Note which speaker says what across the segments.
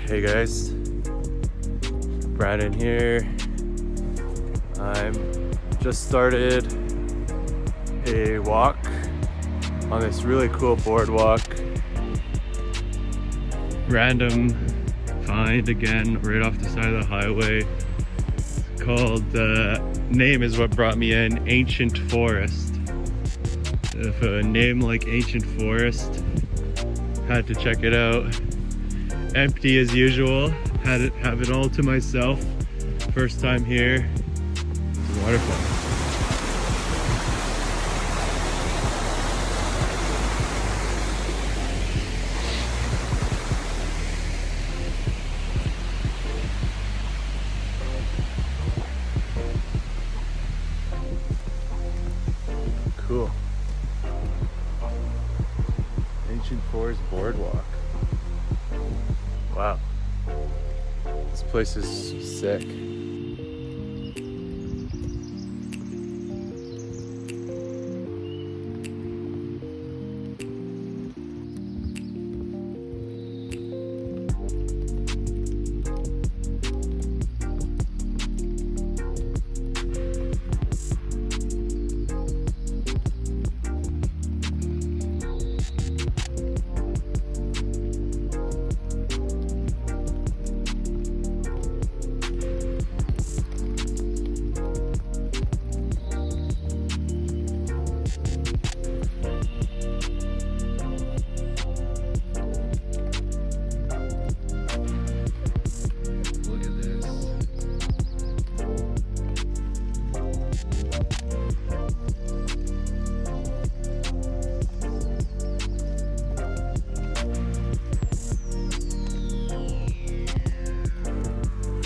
Speaker 1: Hey guys, Brandon here. I'm just started a walk on this really cool boardwalk. Random find again, right off the side of the highway. It's called, name is what brought me in, Ancient Forest. If a name like Ancient Forest, had to check it out. Empty as usual, have it all to myself. First time here. Waterfalls. Cool. Ancient Forest Boardwalk. Wow. This place is sick.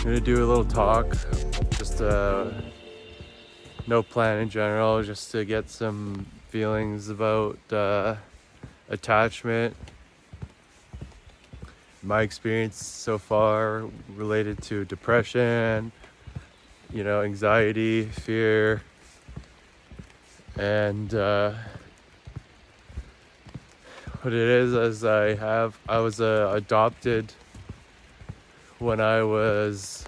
Speaker 1: I'm gonna do a little talk, just no plan in general, just to get some feelings about attachment. My experience so far related to depression, anxiety, fear, and what it is I was adopted when I was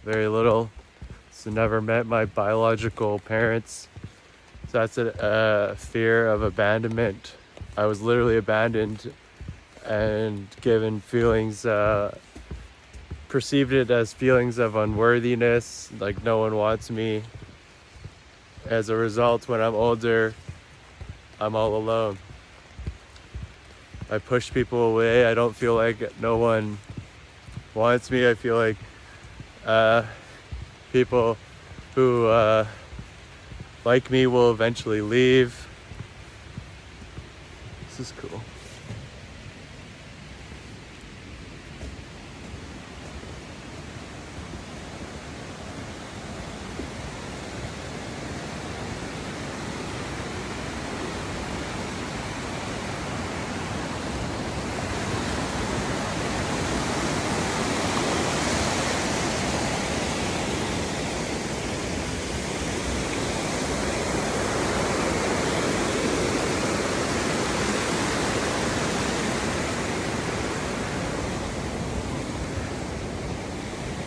Speaker 1: very little, so never met my biological parents. So that's a fear of abandonment. I was literally abandoned and given feelings, perceived it as feelings of unworthiness, like no one wants me. As a result, when I'm older, I'm all alone. I push people away. I don't feel like no one wants me. I feel like people who like me will eventually leave. This is cool.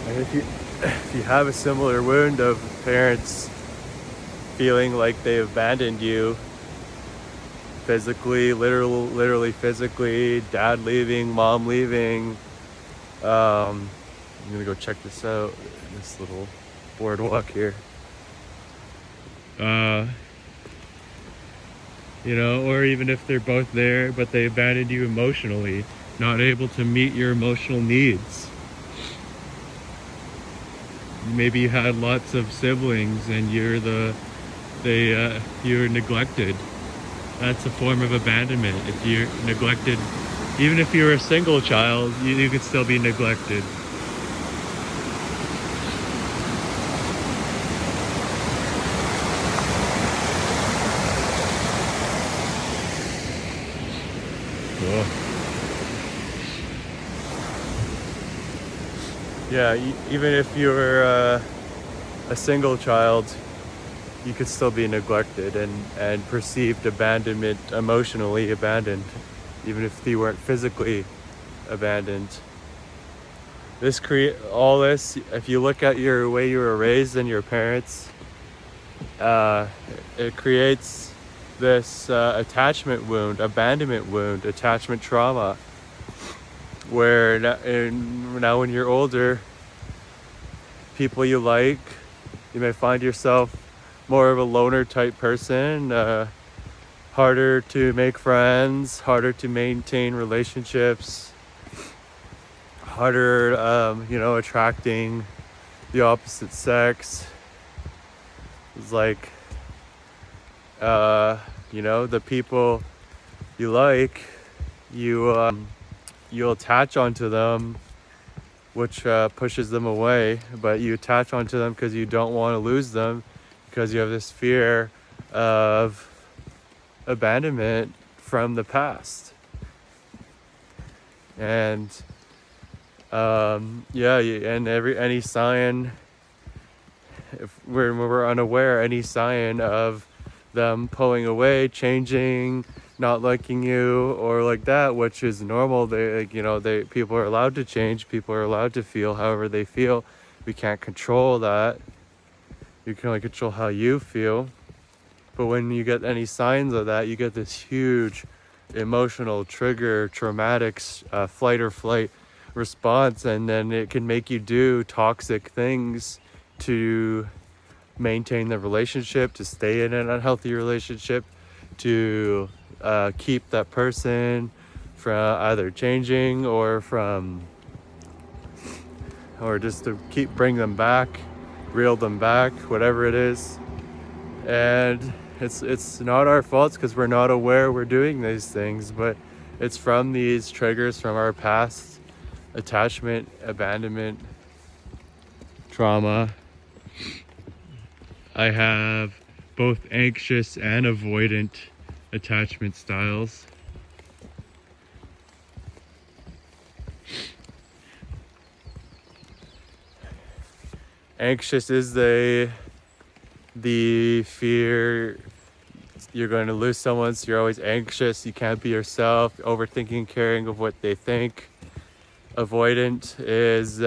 Speaker 1: And if you have a similar wound of parents feeling like they abandoned you physically, literally physically, dad leaving, mom leaving, I'm gonna go check this out, this little boardwalk here. Or even if they're both there, but they abandoned you emotionally, not able to meet your emotional needs. Maybe you had lots of siblings and you're neglected. That's a form of abandonment. If you're neglected, even if you're a single child, you could still be neglected. Cool. Yeah, even if you're a single child, you could still be neglected and perceived abandonment, emotionally abandoned, even if they weren't physically abandoned. if you look at your way you were raised and your parents, it creates this attachment wound, abandonment wound, attachment trauma, where now when you're older, people you like, you may find yourself more of a loner type person, harder to make friends, harder to maintain relationships, harder, attracting the opposite sex. It's like, the people you like, you'll attach onto them, which pushes them away, but you attach onto them because you don't want to lose them, because you have this fear of abandonment from the past. And any sign, if we're unaware, any sign of them pulling away, changing, not liking you, or like that, which is normal. People are allowed to change, people are allowed to feel however they feel. We can't control that. You can only control how you feel. But when you get any signs of that, you get this huge emotional trigger, traumatic flight or flight response, and then it can make you do toxic things to maintain the relationship, to stay in an unhealthy relationship, to keep that person from either changing or just to bring them back, reel them back, whatever it is. And it's not our fault because we're not aware we're doing these things, but it's from these triggers from our past attachment, abandonment, trauma. I have both anxious and avoidant attachment styles. Anxious is the fear you're going to lose someone, so you're always anxious, you can't be yourself, overthinking, caring of what they think. Avoidant is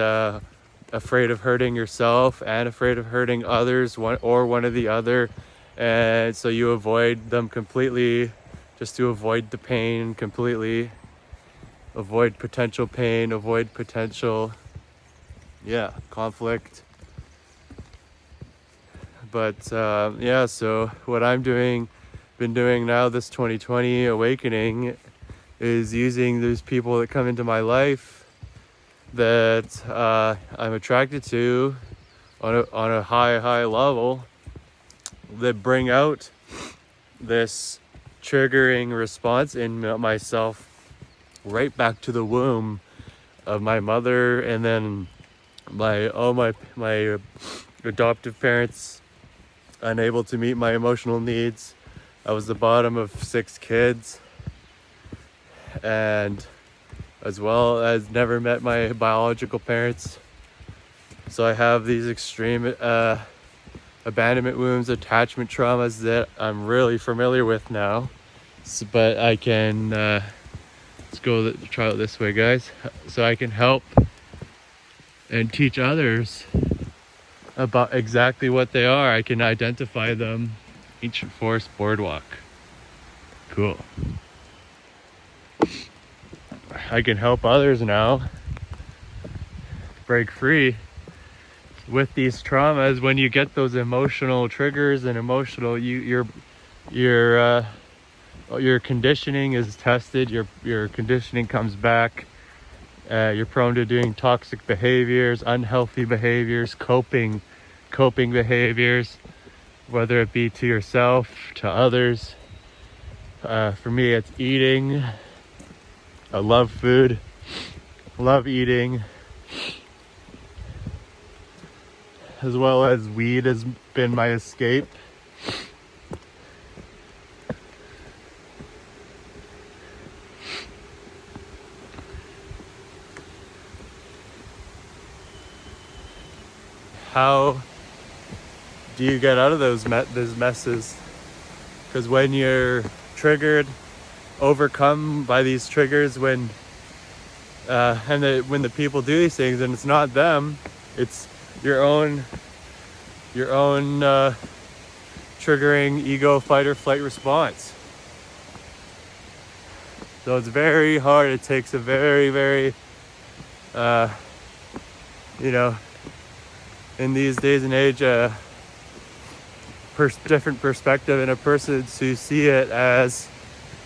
Speaker 1: afraid of hurting yourself and afraid of hurting others, one or the other, and so you avoid them completely just to avoid the pain completely, avoid potential pain, avoid potential conflict. But so what been doing now this 2020 awakening is using those people that come into my life that I'm attracted to on a high level, that bring out this triggering response in myself right back to the womb of my mother, and then my adoptive parents unable to meet my emotional needs. I was the bottom of 6 kids, and as well as never met my biological parents. So I have these extreme abandonment wounds, attachment traumas that I'm really familiar with now. But I can, try it this way, guys. So I can help and teach others about exactly what they are. I can identify them. Ancient Forest Boardwalk. Cool. I can help others now break free with these traumas. When you get those emotional triggers and emotional, your conditioning is tested. Your conditioning comes back. You're prone to doing toxic behaviors, unhealthy behaviors, coping behaviors, whether it be to yourself, to others. For me, it's eating. I love food, love eating, as well as weed has been my escape. How do you get out of those messes? Because when you're triggered, overcome by these triggers, when when the people do these things, and it's not them, it's your own triggering ego fight or flight response. So it's very hard. It takes a very, very in these days and age, different perspective in a person to see it as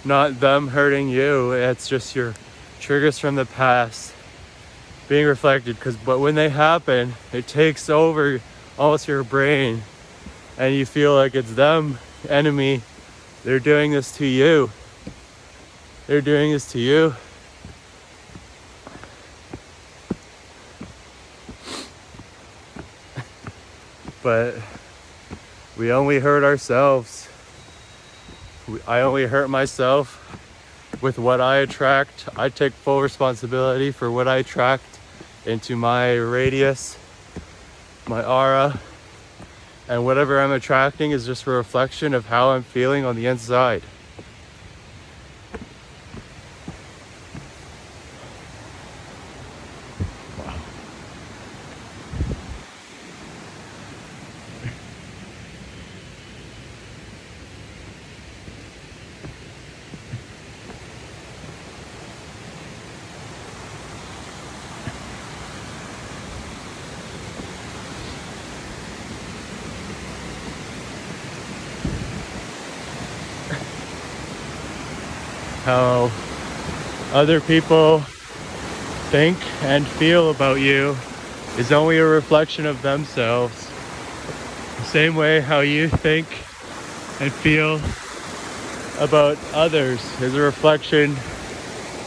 Speaker 1: not them hurting you. It's just your triggers from the past being reflected. But when they happen, it takes over almost your brain, and you feel like it's them, enemy. They're doing this to you. They're doing this to you. But we only hurt ourselves. I only hurt myself with what I attract. I take full responsibility for what I attract into my radius, my aura, and whatever I'm attracting is just a reflection of how I'm feeling on the inside. How other people think and feel about you is only a reflection of themselves. The same way how you think and feel about others is a reflection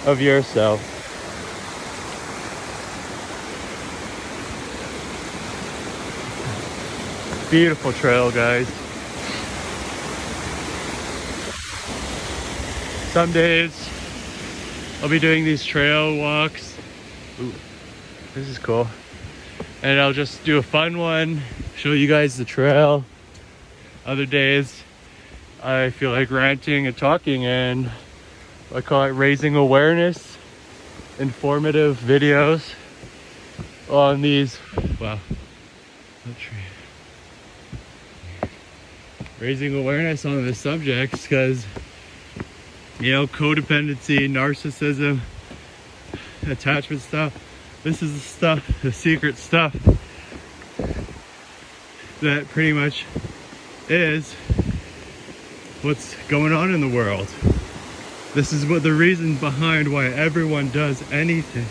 Speaker 1: of yourself. Beautiful trail, guys. Some days I'll be doing these trail walks. Ooh, this is cool. And I'll just do a fun one, show you guys the trail. Other days I feel like ranting and talking, and I call it raising awareness, informative videos on these, raising awareness on the subjects, because codependency, narcissism, attachment stuff. This is the stuff, the secret stuff that pretty much is what's going on in the world. This is what the reason behind why everyone does anything,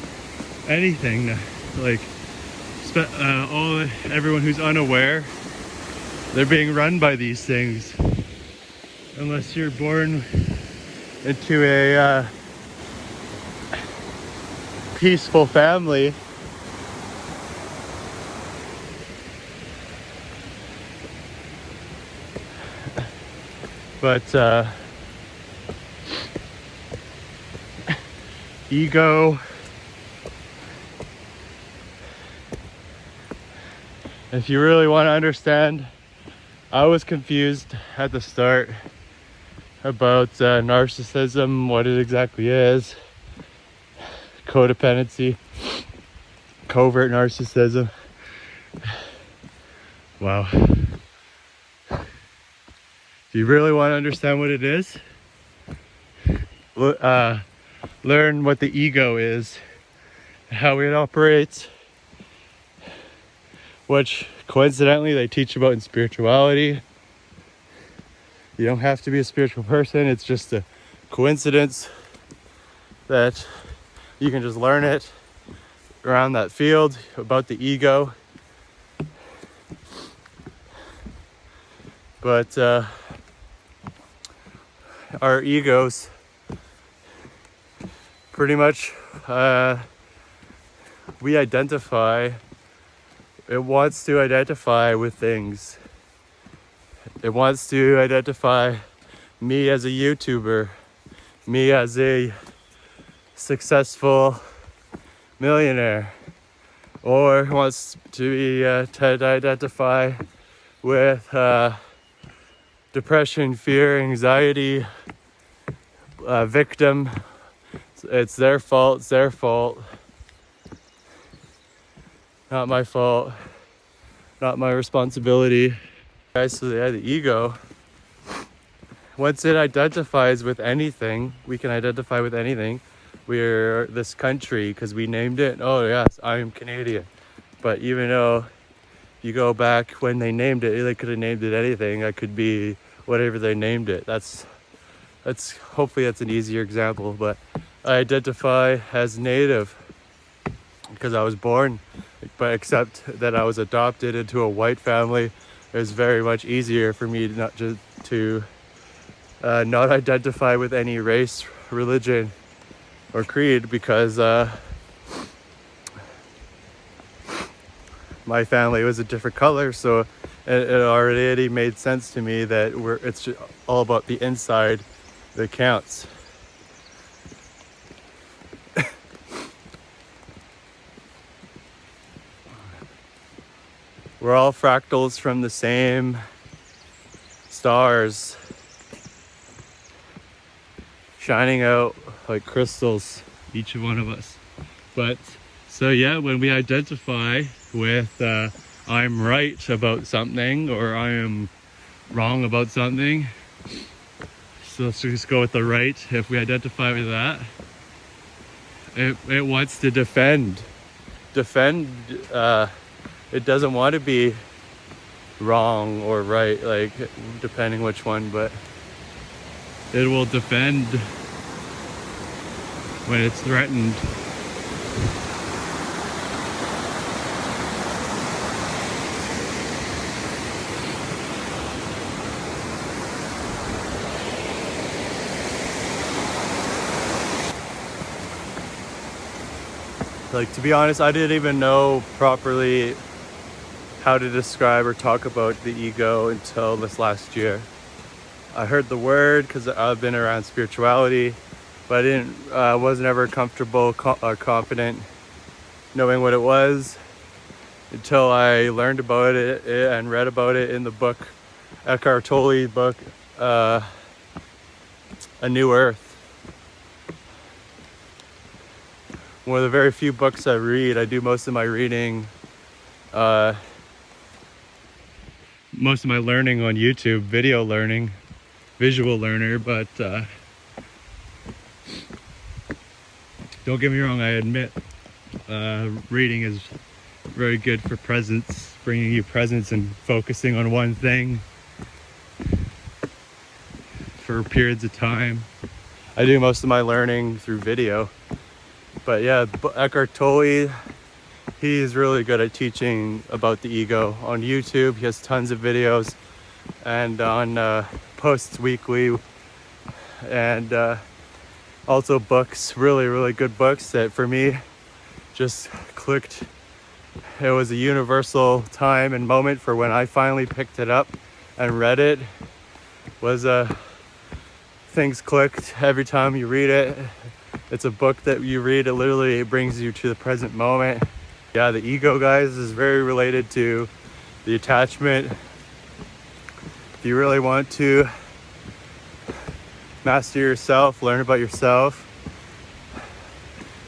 Speaker 1: like everyone who's unaware, they're being run by these things. Unless you're born into a peaceful family, but ego, if you really want to understand, I was confused at the start about narcissism, what it exactly is, codependency, covert narcissism. Wow. If you really want to understand what it is, learn what the ego is, how it operates, which coincidentally they teach about in spirituality. You don't have to be a spiritual person. It's just a coincidence that you can just learn it around that field about the ego. But our egos pretty much, it wants to identify with things. It wants to identify me as a YouTuber, me as a successful millionaire, or wants to identify with depression, fear, anxiety, victim. It's their fault. It's their fault. Not my fault. Not my responsibility. Guys, so yeah, the ego. Once it identifies with anything, we can identify with anything. We're this country because we named it. Oh yes, I am Canadian. But even though you go back when they named it, they could have named it anything. That could be whatever they named it. That's hopefully that's an easier example. But I identify as Native because I was born, but except that I was adopted into a white family. It was very much easier for me to not identify with any race, religion, or creed because my family was a different color, so it already made sense to me that it's just all about the inside that counts. We're all fractals from the same stars, shining out like crystals, each one of us. But so yeah, when we identify with I'm right about something or I am wrong about something, so let's just go with the right. If we identify with that, it wants to defend. It doesn't want to be wrong or right, like depending which one, but it will defend when it's threatened. Like, to be honest, I didn't even know properly how to describe or talk about the ego until this last year. I heard the word because I've been around spirituality, but I wasn't ever comfortable or confident knowing what it was until I learned about it and read about it in the book, Eckhart Tolle's book, A New Earth. One of the very few books I read. I do most of my reading, most of my learning on YouTube, video learning, visual learner, but don't get me wrong, I admit reading is very good for presence, bringing you presence and focusing on one thing for periods of time. I do most of my learning through video. But yeah, Eckhart Tolle, he's really good at teaching about the ego on YouTube. He has tons of videos and on posts weekly, and also books, really good books that for me just clicked. It was a universal time and moment for when I finally picked it up and read it. Things clicked every time you read it. It's a book that you read, it literally brings you to the present moment. Yeah, the ego, guys, is very related to the attachment. If you really want to master yourself, learn about yourself,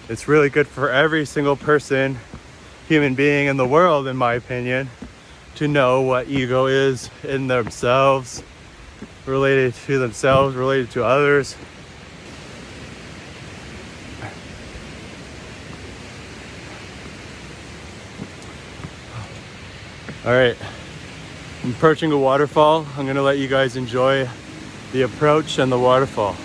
Speaker 1: it's really good for every single person, human being in the world, in my opinion, to know what ego is in themselves, related to others. All right, I'm approaching a waterfall. I'm gonna let you guys enjoy the approach and the waterfall.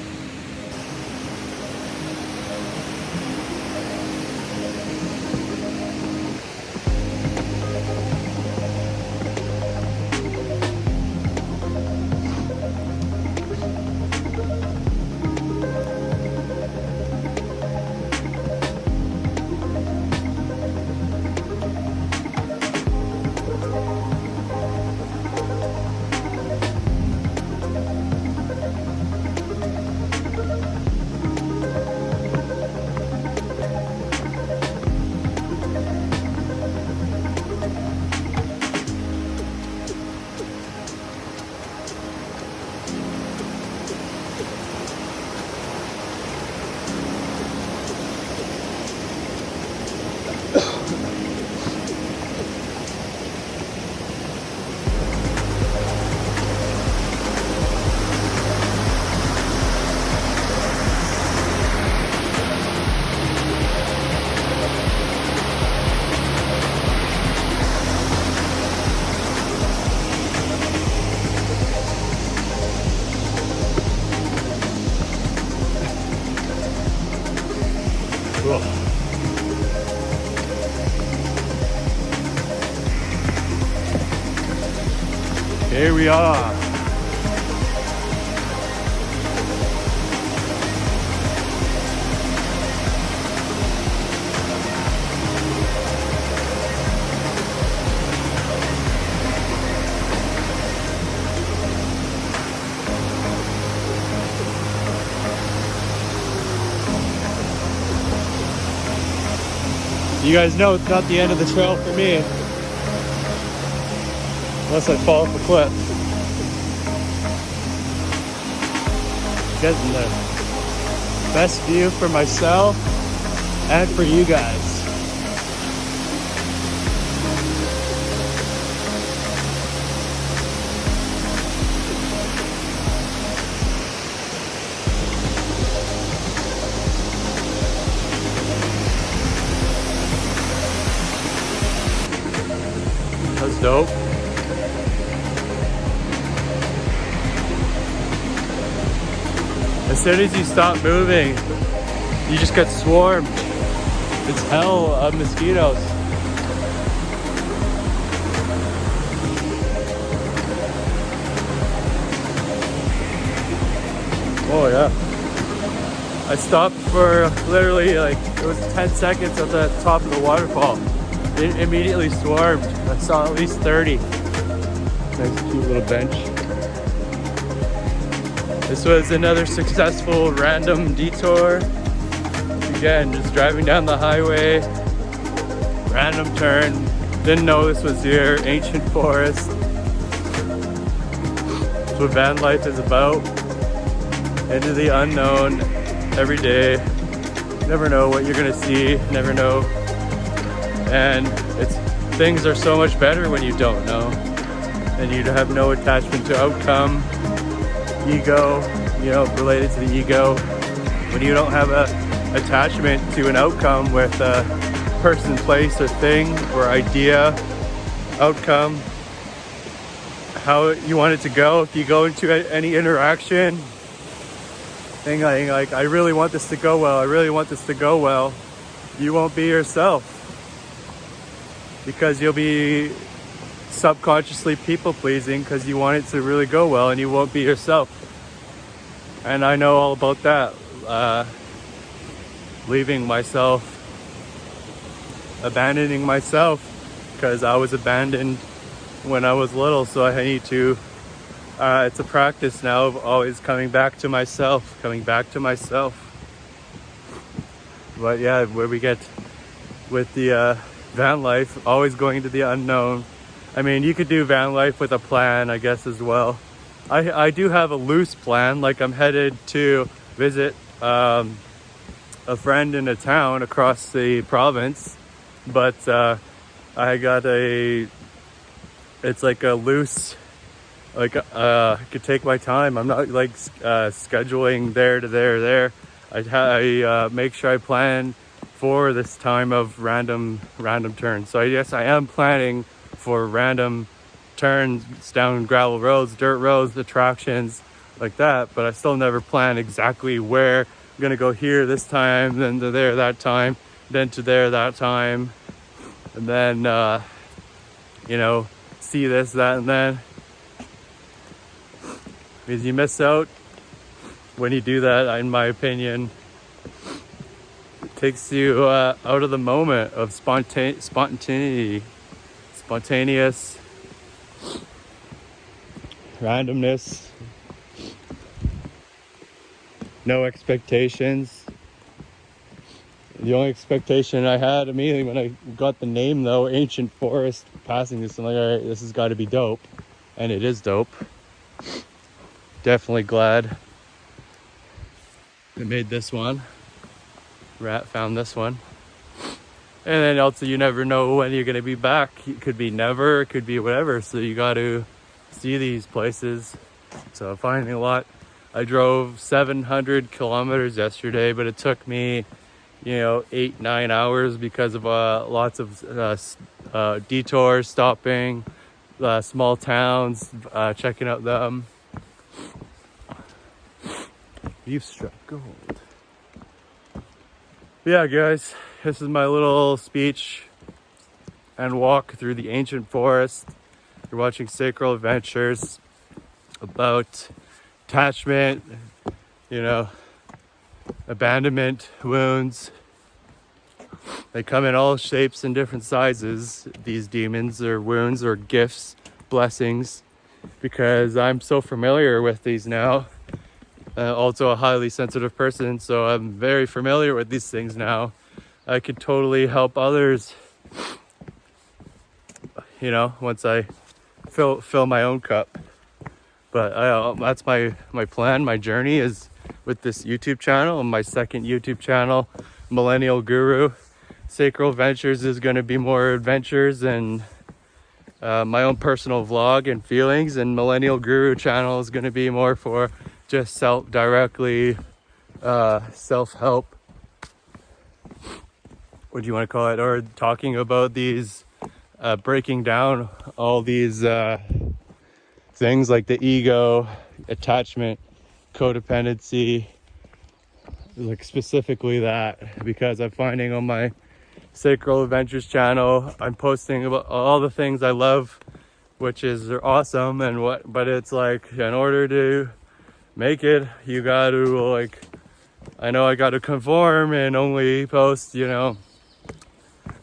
Speaker 1: here we are. You guys know it's not the end of the trail for me. Unless I fall off a cliff. Getting the best view for myself and for you guys. That's dope. As soon as you stop moving, you just get swarmed. It's hell of mosquitoes. Oh yeah. I stopped for literally like, it was 10 seconds at the top of the waterfall. It immediately swarmed. I saw at least 30. Nice cute little bench. This was another successful random detour. Again, just driving down the highway, random turn. Didn't know this was here, ancient forest. That's what van life is about. Into the unknown every day. Never know what you're gonna see, never know. And things are so much better when you don't know. And you have no attachment to outcome. Ego, related to the ego. When you don't have a attachment to an outcome with a person, place, or thing, or idea, outcome, how you want it to go. If you go into any interaction, thing like, I really want this to go well, I really want this to go well, you won't be yourself. Because you'll be subconsciously people-pleasing because you want it to really go well, and you won't be yourself. And I know all about that. Leaving myself, abandoning myself, because I was abandoned when I was little, so I need to, it's a practice now of always coming back to myself. But yeah, where we get with the van life, always going to the unknown. I mean, you could do van life with a plan, I guess, as well. I do have a loose plan, like I'm headed to visit a friend in a town across the province, but I got it's like a loose, like I could take my time. I'm not like scheduling there to there. I make sure I plan for this time of random turns. So I guess I am planning for random turns down gravel roads, dirt roads, attractions like that, but I still never plan exactly where I'm gonna go here this time, then to there that time, then to there that time, and then see this, that, and then, because you miss out when you do that. In my opinion, it takes you out of the moment of spontaneous randomness, no expectations. The only expectation I had immediately when I got the name, though, Ancient Forest, passing this, I'm like, all right, this has got to be dope. And it is dope. Definitely glad I made this one. Rat found this one. And then also, you never know when you're going to be back. It could be never, it could be whatever. So you got to see these places. So finding a lot. I drove 700 kilometers yesterday, but it took me 8-9 hours because of lots of detours, stopping, small towns, checking out them. You've struck gold. Yeah, guys, this is my little speech and walk through the ancient forest. You're watching Sacral Adventures about attachment, you know, abandonment, wounds. They come in all shapes and different sizes, these demons or wounds or gifts, blessings, because I'm so familiar with these now. Also a highly sensitive person, so I'm very familiar with these things now. I could totally help others, you know, once I fill my own cup. But that's my plan. My journey is with this YouTube channel, and my second YouTube channel, Millennial Guru. Sacral Ventures is going to be more adventures and my own personal vlog and feelings, and Millennial Guru channel is going to be more for just self-help. What do you want to call it? Or talking about these, breaking down all these things like the ego, attachment, codependency, like specifically that, because I'm finding on my Sacral Adventures channel, I'm posting about all the things I love, which is awesome, but it's like, in order to make it, you got to, like, I know I got to conform and only post, you know,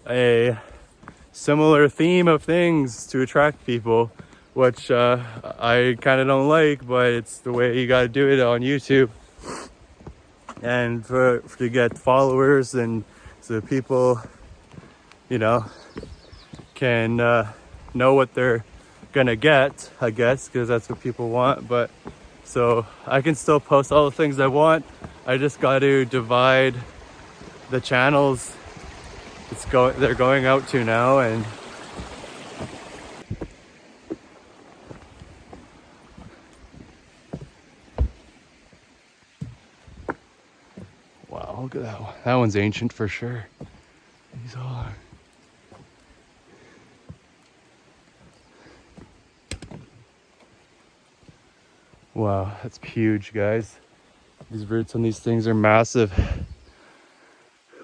Speaker 1: a similar theme of things to attract people, which I kind of don't like, but it's the way you got to do it on YouTube, and to get followers, and so people, you know, can know what they're gonna get, I guess, because that's what people want. But so I can still post all the things I want. I just got to divide the channels they're going out to now. And wow, look at that one. That one's ancient for sure. These all are. Wow, that's huge, guys. These roots on these things are massive.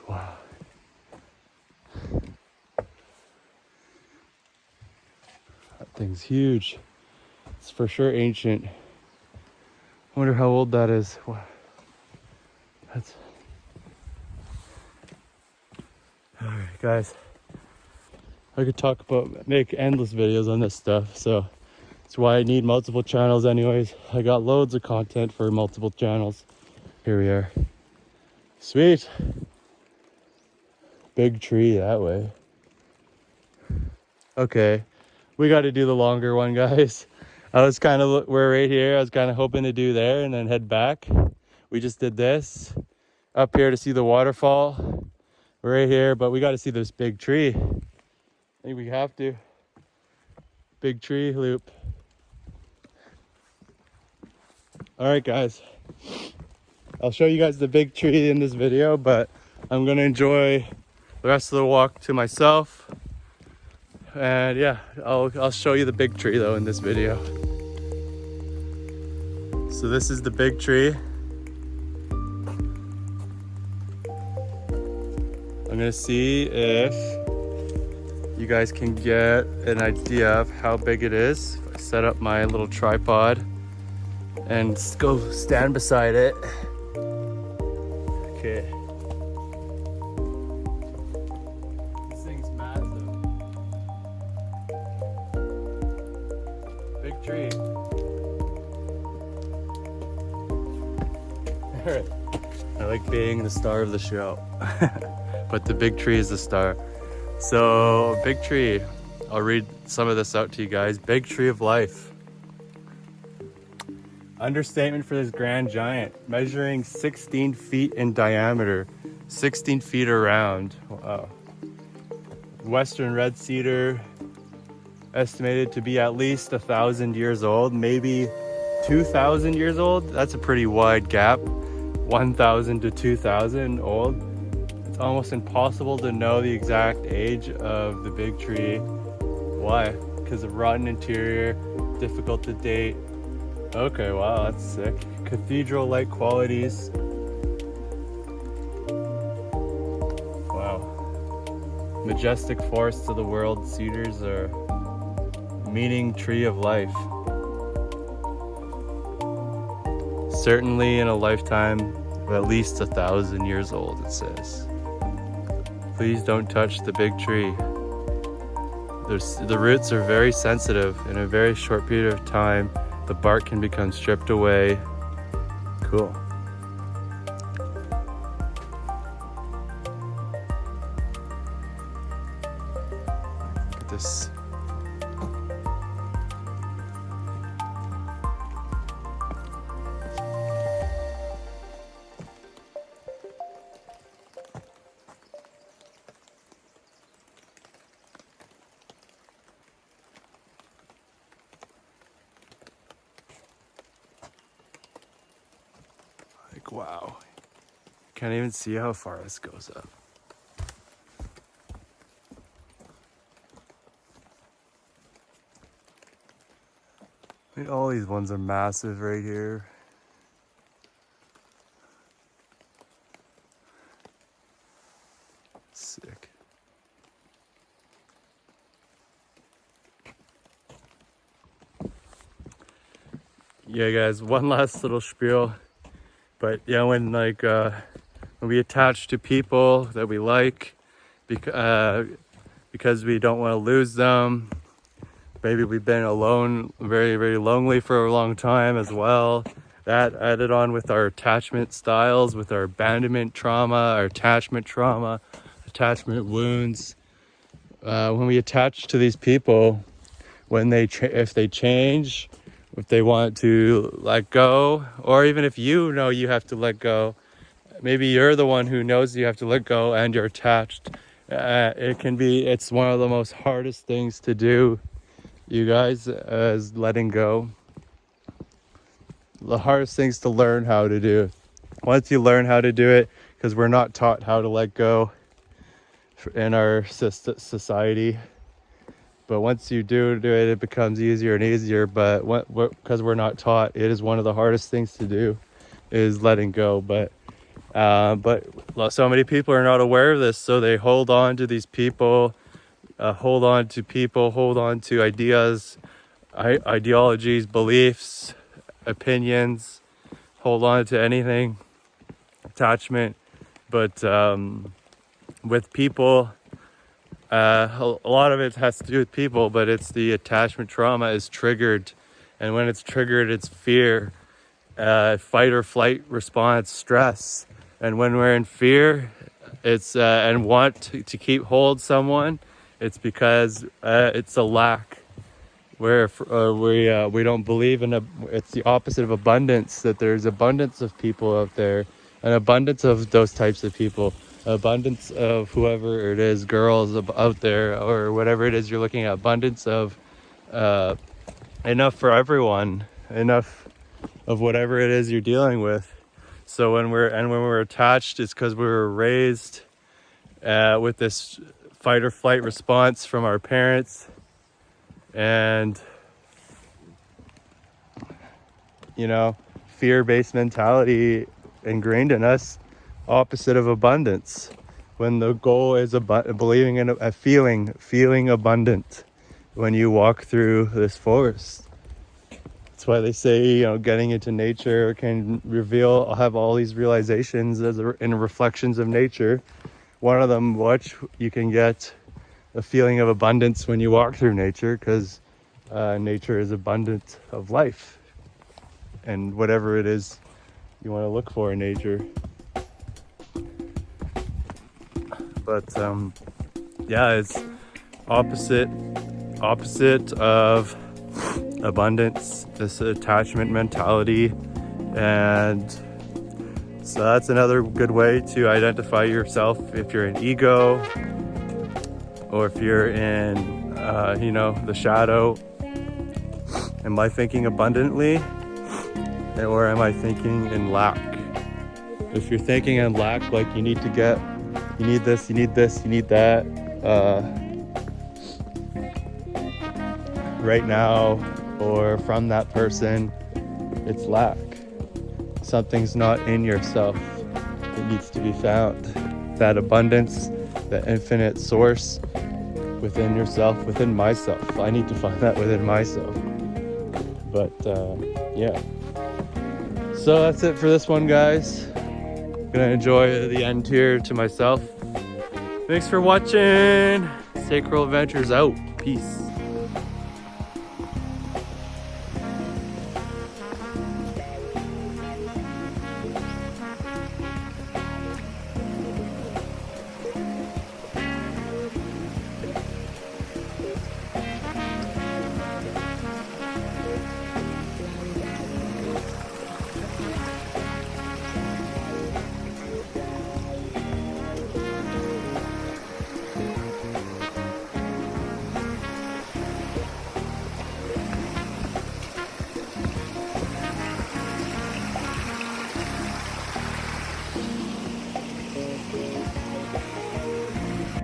Speaker 1: Wow. That thing's huge. It's for sure ancient. I wonder how old that is. Wow. That's... Alright, guys. I could make endless videos on this stuff, so that's why I need multiple channels anyways. I got loads of content for multiple channels. Here we are. Sweet. Big tree that way. Okay, we got to do the longer one, guys. We're right here. I was kind of hoping to do there and then head back. We just did this. Up here to see the waterfall. We're right here, but we got to see this big tree. I think we have to. Big tree loop. All right, guys. I'll show you guys the big tree in this video, but I'm gonna enjoy the rest of the walk to myself. And yeah, I'll show you the big tree though in this video. So this is the big tree. I'm gonna see if you guys can get an idea of how big it is. If I set up my little tripod and go stand beside it. Okay. This thing's massive. Big tree. I like being the star of the show. But the big tree is the star. So, big tree. I'll read some of this out to you guys. Big tree of life. Understatement for this grand giant. Measuring 16 feet in diameter, 16 feet around. Wow. Western red cedar, estimated to be at least 1,000 years old, maybe 2,000 years old. That's a pretty wide gap. 1,000 to 2,000 old. It's almost impossible to know the exact age of the big tree. Why? Because of rotten interior, difficult to date. Okay, wow, that's sick. Cathedral-like qualities. Wow. Majestic forests of the world. Cedars are meaning tree of life. Certainly in a lifetime of at least 1,000 years old, it says. Please don't touch the big tree. The roots are very sensitive. In a very short period of time, the bark can become stripped away. Cool. Look at this. Like, wow. Can't even see how far this goes up. I mean, all these ones are massive right here. Sick. Yeah, guys, one last little spiel. But yeah, when we attach to people that we like, because we don't want to lose them. Maybe we've been alone, very, very lonely for a long time as well. That added on with our attachment styles, with our abandonment trauma, our attachment trauma, attachment wounds. When we attach to these people, if they change, if they want to let go, or even if you know you have to let go, maybe you're the one who knows you have to let go and you're attached. It's one of the most hardest things to do, you guys, is letting go. The hardest things to learn how to do. Once you learn how to do it, because we're not taught how to let go in our society. But once you do it, it becomes easier and easier. But because we're not taught, it is one of the hardest things to do, is letting go. But so many people are not aware of this, so they hold on to these people, hold on to ideas, ideologies, beliefs, opinions, hold on to anything, attachment. But with people, a lot of it has to do with people, but it's the attachment trauma is triggered. And when it's triggered, it's fear, fight or flight response, stress. And when we're in fear, it's and want to keep hold someone, it's because it's a lack. Where we don't believe in it's the opposite of abundance, that there's abundance of people out there, an abundance of those types of people, abundance of whoever it is, girls out there, or whatever it is you're looking at, abundance of enough for everyone, enough of whatever it is you're dealing with. So when we're attached, it's because we were raised with this fight or flight response from our parents, and fear-based mentality ingrained in us, opposite of abundance. When the goal is believing in a feeling abundant when you walk through this forest. That's why they say, getting into nature can have all these realizations in reflections of nature. One of them, which you can get a feeling of abundance when you walk through nature, because nature is abundant of life and whatever it is you want to look for in nature. But it's opposite of abundance, this attachment mentality. And so that's another good way to identify yourself, if you're in ego, or if you're in the shadow. Am I thinking abundantly, or am I thinking in lack? If you're thinking in lack, like you need this, you need that, right now, or from that person, it's lack. Something's not in yourself. It needs to be found. That abundance, that infinite source, within yourself, within myself. I need to find that within myself. But yeah. So that's it for this one, guys. Gonna enjoy the end here to myself. Thanks for watching. Sacral Adventures out. Peace.